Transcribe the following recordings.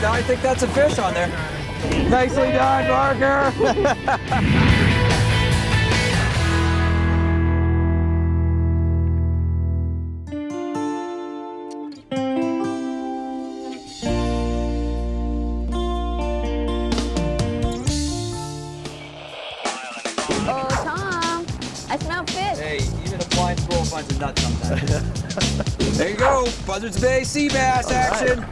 I think that's a fish on there. Nicely done, Parker. Hey, even a blind squirrel finds a nut sometimes. There you go, Buzzards Bay sea bass action.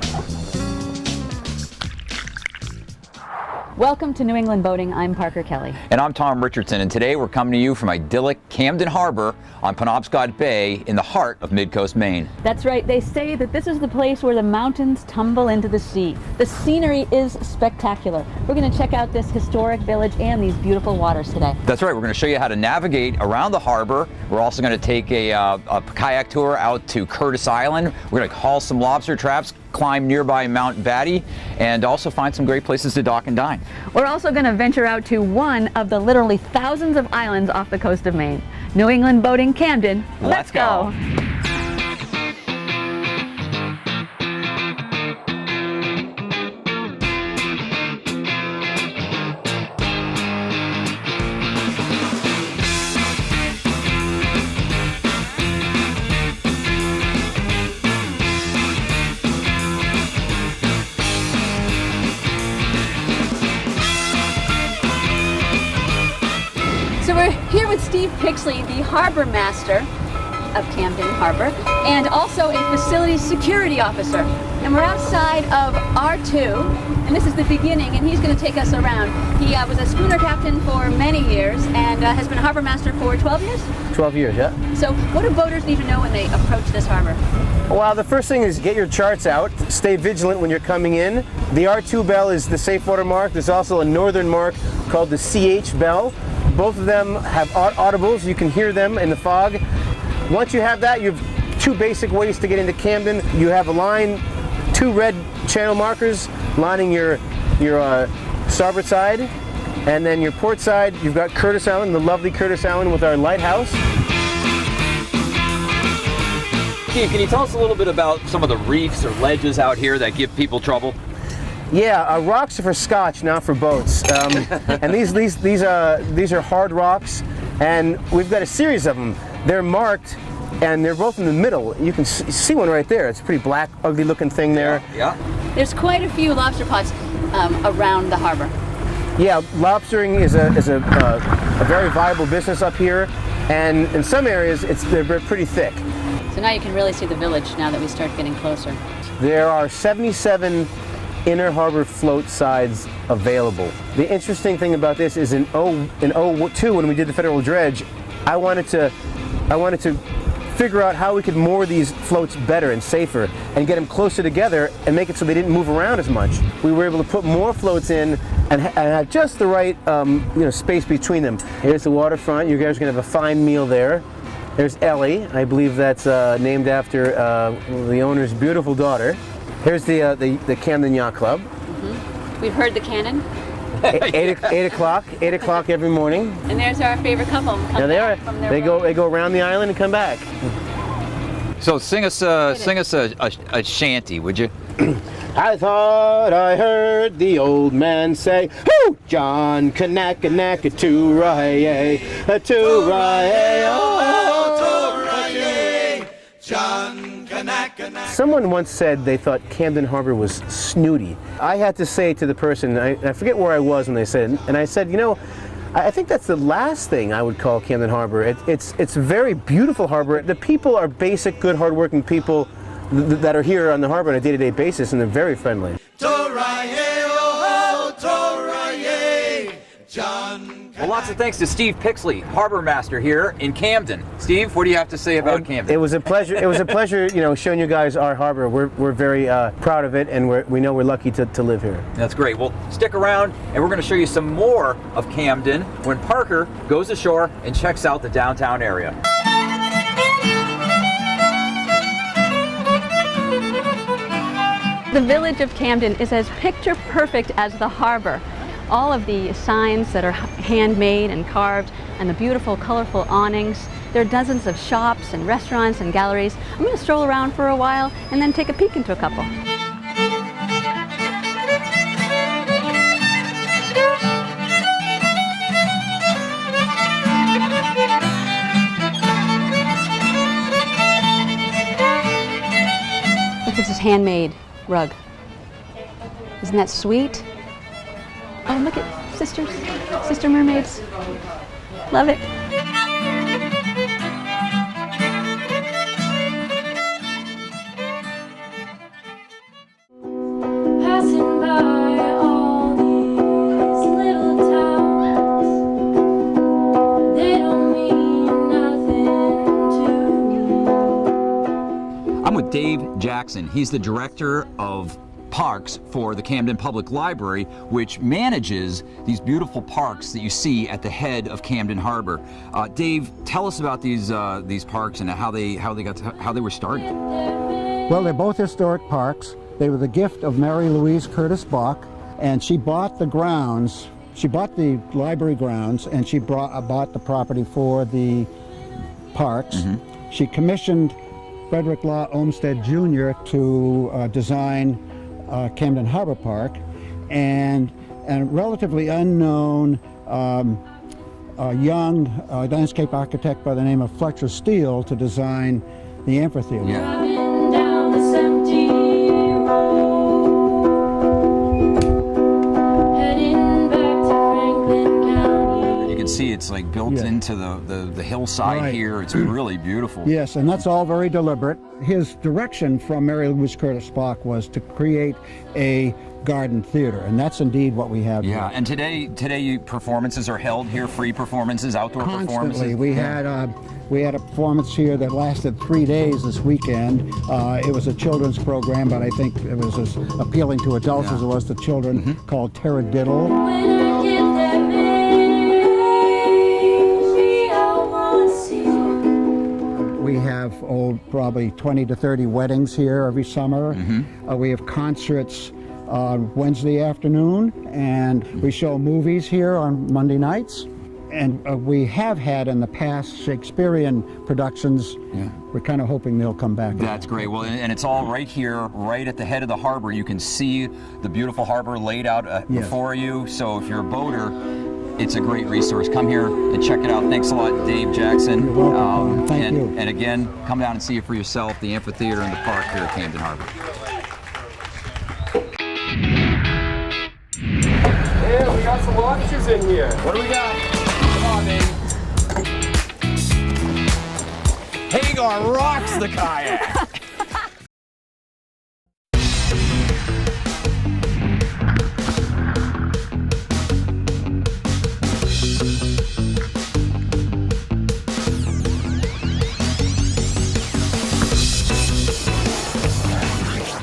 Welcome to New England Boating. I'm Parker Kelly. And I'm Tom Richardson, and today we're coming to you from idyllic Camden Harbor on Penobscot Bay in the heart of Mid-Coast Maine. That's right. They say that this is the place where the mountains tumble into the sea. The scenery is spectacular. We're going to check out this historic village and these beautiful waters today. That's right. We're going to show you how to navigate around the harbor. We're also going to take a kayak tour out to Curtis Island. We're going to haul some lobster traps, climb nearby Mount Batty, and also find some great places to dock and dine. We're also going to venture out to one of the literally thousands of islands off the coast of Maine. New England Boating Camden. Let's go. So we're here with Steve Pixley, the harbor master of Camden Harbor, and also a facilities security officer. And we're outside of R2, and this is the beginning, and he's going to take us around. He was a schooner captain for many years and has been harbor master for 12 years? 12 years, yeah. So what do boaters need to know when they approach this harbor? Well, the first thing is get your charts out. Stay vigilant when you're coming in. The R2 bell is the safe water mark. There's also a northern mark called the CH bell. Both of them have audibles. You can hear them in the fog. Once you have that, you have two basic ways to get into Camden. You have a line, two red channel markers lining your starboard side, and then your port side, you've got Curtis Island, the lovely Curtis Island with our lighthouse. Steve, can you tell us a little bit about some of the reefs or ledges out here that give people trouble? Yeah, rocks are for scotch, not for boats. And these are hard rocks, and we've got a series of them. They're marked, and they're both in the middle. You can see one right there. It's a pretty black, ugly-looking thing there. Yeah. There's quite a few lobster pots around the harbor. Yeah, lobstering is a very viable business up here, and in some areas they're pretty thick. So now you can really see the village now that we start getting closer. There are 77 inner harbor float sides available. The interesting thing about this is in 02, when we did the federal dredge, I wanted to figure out how we could moor these floats better and safer and get them closer together and make it so they didn't move around as much. We were able to put more floats in and have just the right space between them. Here's the waterfront. You guys are going to have a fine meal there. There's Ellie. I believe that's named after the owner's beautiful daughter. Here's the Camden Yacht Club. Mm-hmm. We've heard the cannon. 8 o'clock every morning. And there's our favorite couple. Now they are. They go around the island and come back. So sing us a shanty, would you? I thought I heard the old man say, "Hoo, John, Kanaka, to-rye, to-rye, John, Kanaka." Someone once said they thought Camden Harbor was snooty. I had to say to the person, I forget where I was when they said it, and I said, I think that's the last thing I would call Camden Harbor. It's a very beautiful harbor. The people are basic, good, hardworking people that are here on the harbor on a day-to-day basis, and they're very friendly. Well, lots of thanks to Steve Pixley, harbor master here in Camden. Steve, what do you have to say about Camden? It was a pleasure. It was a pleasure, showing you guys our harbor. We're very proud of it, and we know we're lucky to live here. That's great. Well, stick around, and we're going to show you some more of Camden when Parker goes ashore and checks out the downtown area. The village of Camden is as picture perfect as the harbor. All of the signs that are handmade and carved, and the beautiful, colorful awnings. There are dozens of shops and restaurants and galleries. I'm going to stroll around for a while and then take a peek into a couple. This is handmade rug. Isn't that sweet? Oh, look at sisters, sister mermaids. Love it. Passing by all these little towns, they don't mean nothing to me. I'm with Dave Jackson. He's the director of parks for the Camden Public Library, which manages these beautiful parks that you see at the head of Camden Harbor. Dave, tell us about these parks and how they were started. Well, they're both historic parks. They were the gift of Mary Louise Curtis Bach, and she bought the grounds. She bought the library grounds, and she bought the property for the parks. Mm-hmm. She commissioned Frederick Law Olmsted Jr. to design Camden Harbor Park, and a relatively unknown young landscape architect by the name of Fletcher Steele to design the amphitheater. Yeah. Running down this empty road, heading back to Franklin County. You can see it's like built into the hillside Right. here. It's really beautiful. Yes, and that's all very deliberate. His direction from Mary Louise Curtis Bach was to create a garden theater, and that's indeed what we have Yeah, here. and today performances are held here, free performances, outdoor Constantly. performances. We had a performance here that lasted 3 days this weekend. It was a children's program, but I think it was as appealing to adults as it was to children, called Taradiddle. When I get that Mary, I wanna see. We have probably 20 to 30 weddings here every summer. We have concerts Wednesday afternoon, and we show movies here on Monday nights. And we have had in the past Shakespearean productions. Yeah. We're kind of hoping they'll come back. That's great. Well, and it's all right here, right at the head of the harbor. You can see the beautiful harbor laid out before you. So if you're a boater, it's a great resource. Come here and check it out. Thanks a lot, Dave Jackson. You're welcome. Thank you. And again, come down and see it for yourself, the amphitheater and the park here at Camden Harbor. Yeah, we got some lobsters in here. What do we got? Come on, baby. Hagar rocks the kayak.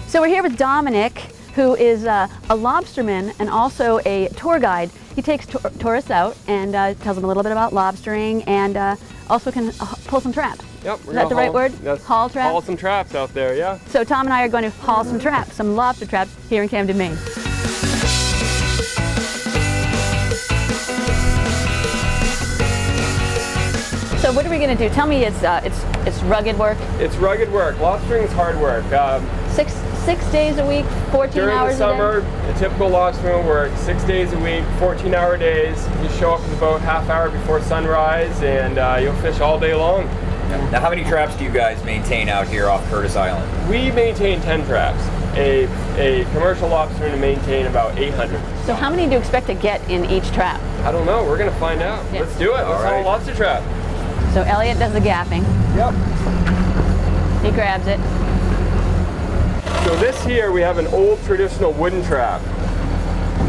So we're here with Dominic, who is a lobsterman and also a tour guide. He takes tourists out and tells them a little bit about lobstering, and also can pull some traps. Yep, Is that the right word? Yes. Haul traps? Haul some traps out there, yeah. So Tom and I are going to haul some traps, some lobster traps, here in Camden, Maine. So what are we going to do? Tell me, it's rugged work. It's rugged work. Lobstering is hard work. Six days a week, 14 During hours the a day. summer, a typical lobster will work 6 days a week, 14-hour days. You show up in the boat half hour before sunrise, and you'll fish all day long. Now, how many traps do you guys maintain out here off Curtis Island? We maintain 10 traps. A commercial lobster to maintain about 800. So how many do you expect to get in each trap? I don't know. We're gonna find out. Yeah. Let's do it. Let's haul a lobster trap. So Elliot does the gaffing. Yep. He grabs it. So this here, we have an old traditional wooden trap.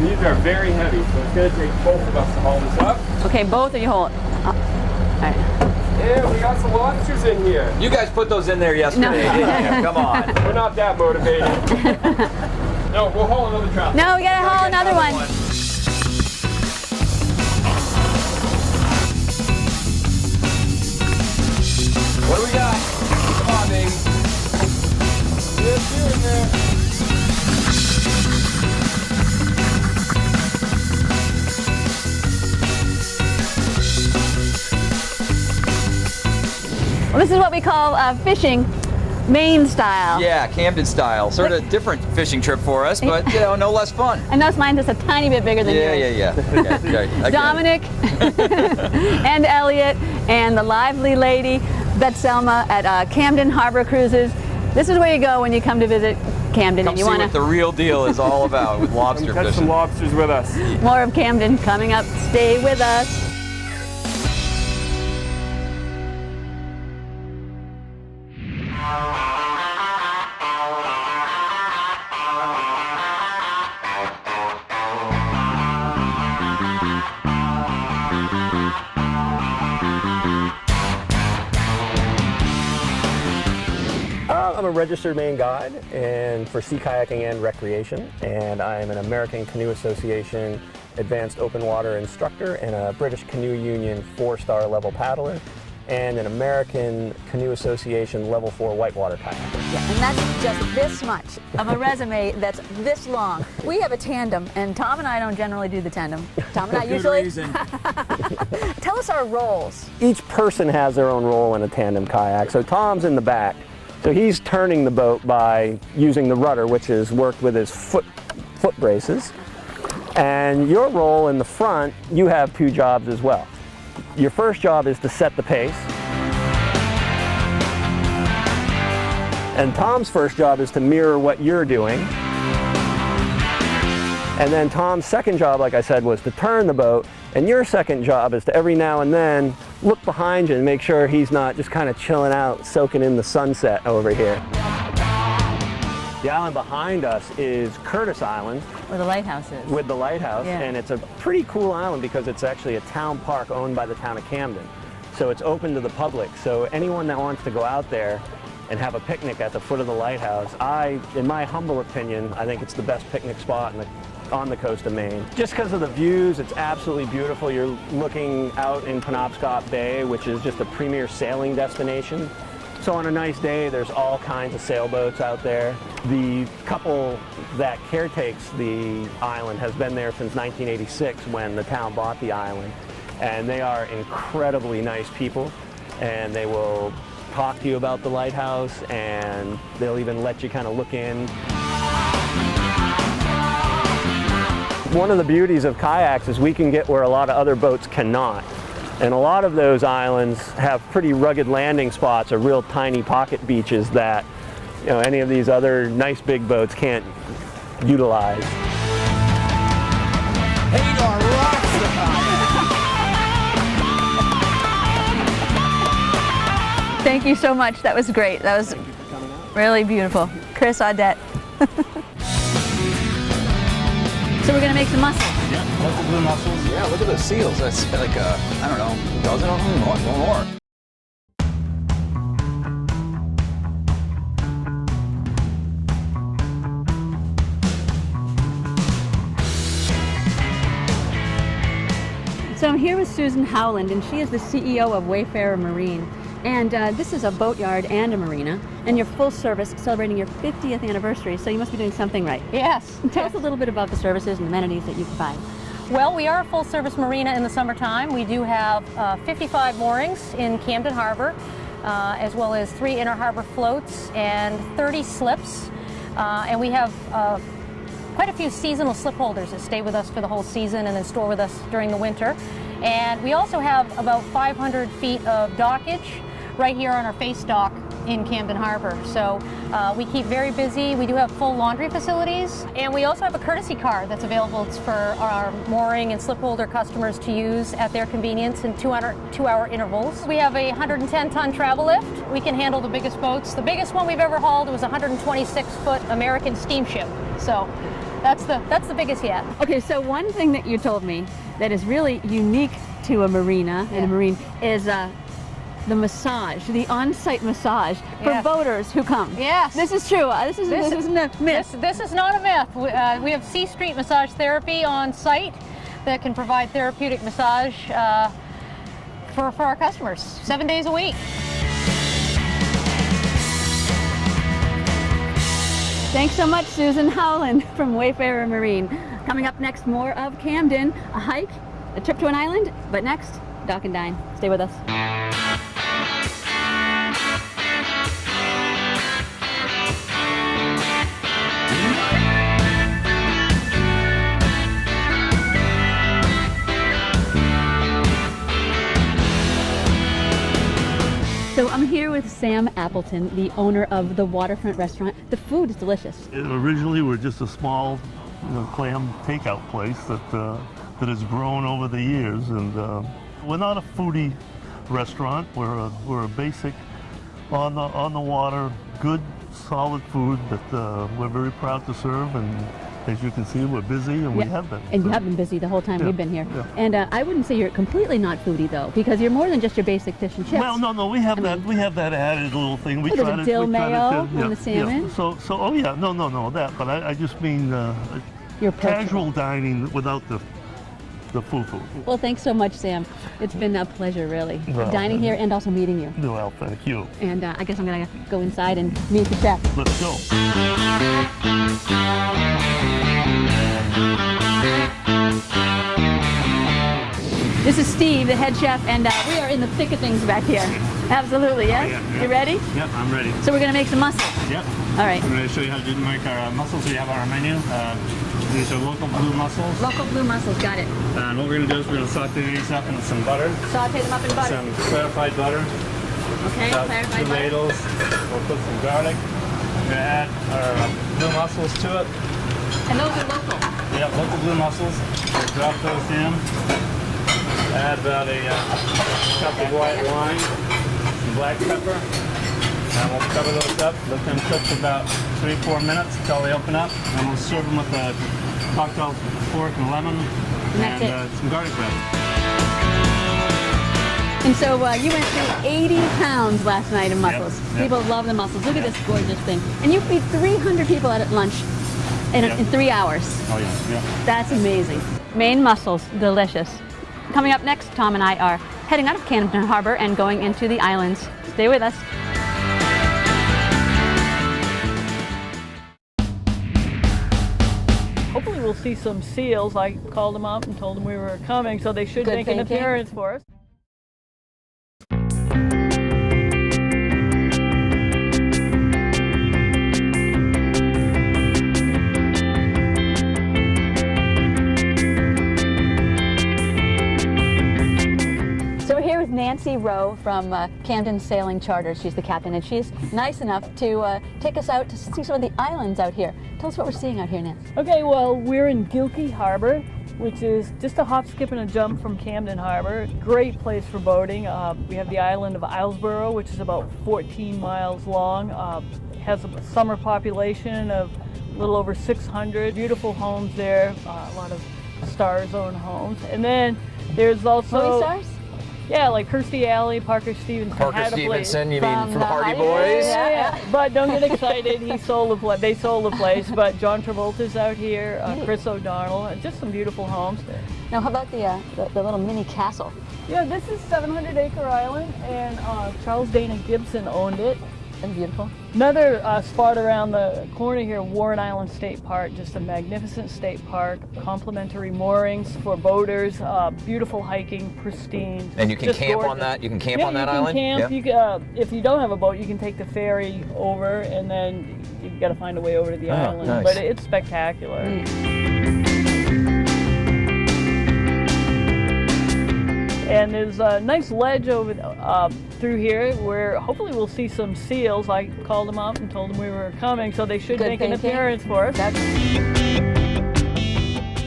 These are very heavy, so it's going to take both of us to haul this up. Okay, both of you hold. All right. And we got some lobsters in here. You guys put those in there yesterday, No. didn't you? Come on. We're not that motivated. No, we'll haul another trap. No, we gotta haul another one. What do we got? Come on, baby. Yes, you're in there. Well, this is what we call fishing Maine style. Yeah, Camden style. Sort of different fishing trip for us, but no less fun. I notice mine's just a tiny bit bigger than yours. Yeah. Okay, again. Dominic and Elliot and the lively lady, Beth Selma at Camden Harbor Cruises. This is where you go when you come to visit Camden Come and you see want what the real deal is all about with lobster Catch some fishing. lobsters with us. more of Camden coming up. Stay with us. I'm a registered Maine guide and for sea kayaking and recreation, and I am an American Canoe Association Advanced Open Water Instructor and a British Canoe Union 4-star level paddler and an American Canoe Association Level 4 whitewater kayaker. Yeah, and that's just this much of a resume that's this long. We have a tandem, and Tom and I don't generally do the tandem. Tom and I usually. Tell us our roles. Each person has their own role in a tandem kayak. So Tom's in the back. So he's turning the boat by using the rudder, which is worked with his foot braces. And your role in the front, you have 2 jobs as well. Your first job is to set the pace. And Tom's first job is to mirror what you're doing. And then Tom's second job, like I said, was to turn the boat. And your second job is to every now and then look behind you and make sure he's not just kind of chilling out, soaking in the sunset over here. The island behind us is Curtis Island. Where the lighthouse is. With the lighthouse, Yeah. and it's a pretty cool island because it's actually a town park owned by the town of Camden. So it's open to the public. So anyone that wants to go out there and have a picnic at the foot of the lighthouse, in my humble opinion, I think it's the best picnic spot on the coast of Maine. Just because of the views, it's absolutely beautiful. You're looking out in Penobscot Bay, which is just a premier sailing destination. So on a nice day, there's all kinds of sailboats out there. The couple that caretakes the island has been there since 1986 when the town bought the island. And they are incredibly nice people, and they will talk to you about the lighthouse, and they'll even let you kind of look in. One of the beauties of kayaks is we can get where a lot of other boats cannot. And a lot of those islands have pretty rugged landing spots or real tiny pocket beaches that, you know, any of these other nice big boats can't utilize. Thank you so much. That was great. That was really beautiful. Chris Audette. So we're gonna make some mussels. Yeah, look at the mussels. Yeah, look at those seals. That's like I don't know, a dozen of them, more. So I'm here with Susan Howland, and she is the CEO of Wayfarer Marine. And this is a boatyard and a marina, and you're full service celebrating your 50th anniversary, so you must be doing something right. Yes. Tell us a little bit about the services and amenities that you provide. Well, we are a full-service marina in the summertime. We do have 55 moorings in Camden Harbor, as well as 3 inner harbor floats and 30 slips. And we have quite a few seasonal slip holders that stay with us for the whole season and then store with us during the winter. And we also have about 500 feet of dockage right here on our face dock in Camden Harbor. So we keep very busy. We do have full laundry facilities, and we also have a courtesy car that's available for our mooring and slip holder customers to use at their convenience in 2-hour intervals. We have a 110-ton travel lift. We can handle the biggest boats. The biggest one we've ever hauled was a 126-foot American steamship. So that's the biggest yet. Okay, so one thing that you told me that is really unique to a marina and a marine is the massage, the on-site massage for boaters who come. Yes. This is true. This isn't a myth. This is not a myth. We have C Street Massage Therapy on site that can provide therapeutic massage for our customers 7 days a week. Thanks so much, Susan Howland from Wayfarer Marine. Coming up next, more of Camden, a hike, a trip to an island, but next, Dock and Dine. Stay with us. So I'm here with with Sam Appleton, the owner of the Waterfront Restaurant. The food is delicious. Originally, we're just a small clam takeout place that has grown over the years, and we're not a foodie restaurant. We're a basic on the water, good, solid food that we're very proud to serve. And as you can see, we're busy, and we have been. And you have been busy the whole time we've been here. Yeah. And I wouldn't say you're completely not foodie though, because you're more than just your basic fish and chips. Well, no, we have that added little thing. We there's try a to dill we try mayo to, on the salmon. So oh yeah, no, that. But I just mean You're casual dining without the foo-foo. Well, thanks so much, Sam. It's been a pleasure, really, Well, dining here and also meeting you. Well, thank you. And I guess I'm gonna go inside and meet the chef. Let's go. This is Steve, the head chef, and we are in the thick of things back here. Absolutely, yes? Yeah. You ready? Yep, I'm ready. So we're gonna make some mussels. Yep. All right. I'm going to show you how to make our mussels we have on our menu. These are local blue mussels. Local blue mussels, got it. And what we're going to do is we're going to saute these up in some butter, Saute them up in butter. some clarified butter, Okay, about clarified 2 butter. ladles. We'll put some garlic. We're going to add our blue mussels to it. And those are local. Yep, local blue mussels. We'll drop those in. Add about a cup of white wine, some black pepper. And we'll cover those up, let them cook for about 3-4 minutes until they open up. And we'll serve them with a cocktail pork and lemon that's and some garlic bread. And so you went through 80 pounds last night of mussels. Yep. People love the mussels. Look at this gorgeous thing. And you feed 300 people out at lunch in 3 hours. Oh yeah. That's amazing. Maine mussels, delicious. Coming up next, Tom and I are heading out of Camden Harbor and going into the islands. Stay with us. Hopefully we'll see some seals. I called them up and told them we were coming, so they should Good make an thinking. appearance for us. So we're here with Nancy Rowe from Camden Sailing Charters. She's the captain, and she's nice enough to take us out to see some of the islands out here. Tell us what we're seeing out here, Nancy. Okay, well, we're in Gilkey Harbor, which is just a hop, skip, and a jump from Camden Harbor. Great place for boating. We have the island of Islesboro, which is about 14 miles long. Has a summer population of a little over 600. Beautiful homes there, a lot of star zone homes. And then there's also... Movie stars? Yeah, like Kirstie Alley, Parker Stevenson. Parker had a place. Stevenson, you mean from the Hardy Hardy Boys? Yeah. But don't get excited. They sold the place. But John Travolta's out here, Chris O'Donnell, just some beautiful homes. Now, how about the little mini castle? Yeah, this is 700 Acre Island, and Charles Dana Gibson owned it. That's beautiful. Another spot around the corner here, Warren Island State Park, just a magnificent state park, complimentary moorings for boaters, beautiful hiking, pristine. And you can just camp gorgeous. on that? You can camp on that island? You can camp. Yeah. You can, if you don't have a boat, you can take the ferry over, and then you've got to find a way over to the island. nice. But it's spectacular. And there's a nice ledge over through here where hopefully we'll see some seals. I called them up and told them we were coming, so they should Good make an thinking. appearance for us. That's Is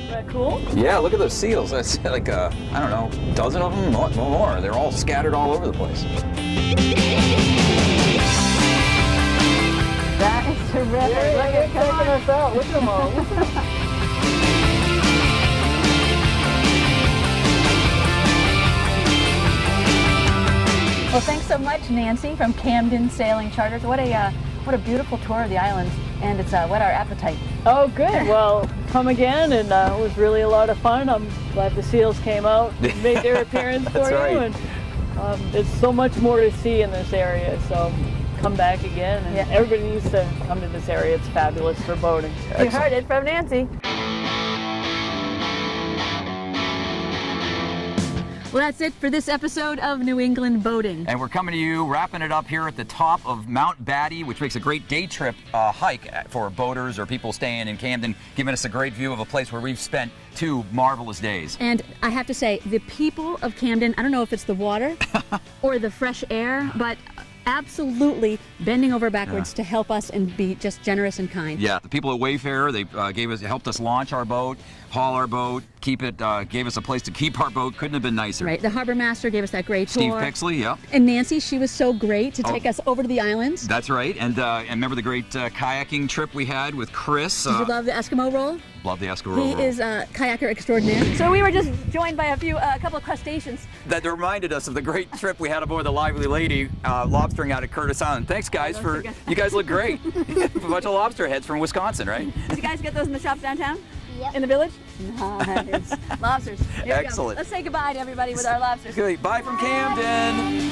that cool? Yeah, look at those seals. That's like I don't know, a dozen of them, more. They're all scattered all over the place. that is terrific. Yeah, Look at checking us out. Look at them all. Well, thanks so much, Nancy from Camden Sailing Charters. What a beautiful tour of the islands, and it's whet our appetite. Oh, good. Well, come again, and it was really a lot of fun. I'm glad the seals came out, made their appearance for That's you, right. and there's so much more to see in this area. So come back again, and everybody needs to come to this area. It's fabulous for boating. You heard it from Nancy. Well, that's it for this episode of New England Boating. And we're coming to you, wrapping it up here at the top of Mount Batty, which makes a great day trip hike for boaters or people staying in Camden, giving us a great view of a place where we've spent 2 marvelous days. And I have to say, the people of Camden, I don't know if it's the water or the fresh air, but absolutely bending over backwards to help us and be just generous and kind. Yeah, the people at Wayfarer, they helped us launch our boat, haul our boat, keep it, gave us a place to keep our boat. Couldn't have been nicer. Right, the harbor master gave us that great Steve tour. Pixley, yeah. And Nancy, she was so great to take us over to the islands. That's right. And remember the great kayaking trip we had with Chris? Did you love the Eskimo roll? Love the Eskimo He roll. is a kayaker extraordinaire. So we were just joined by a couple of crustaceans. That reminded us of the great trip we had aboard the Lively Lady, lobstering out at Curtis Island. Thanks, guys, for you guys look great. A bunch of lobster heads from Wisconsin, right? Did you guys get those in the shops downtown? Yep. In the village? Nice. Lobsters. Here we go. Excellent. Let's say goodbye to everybody with our lobsters. Good. Bye from Camden.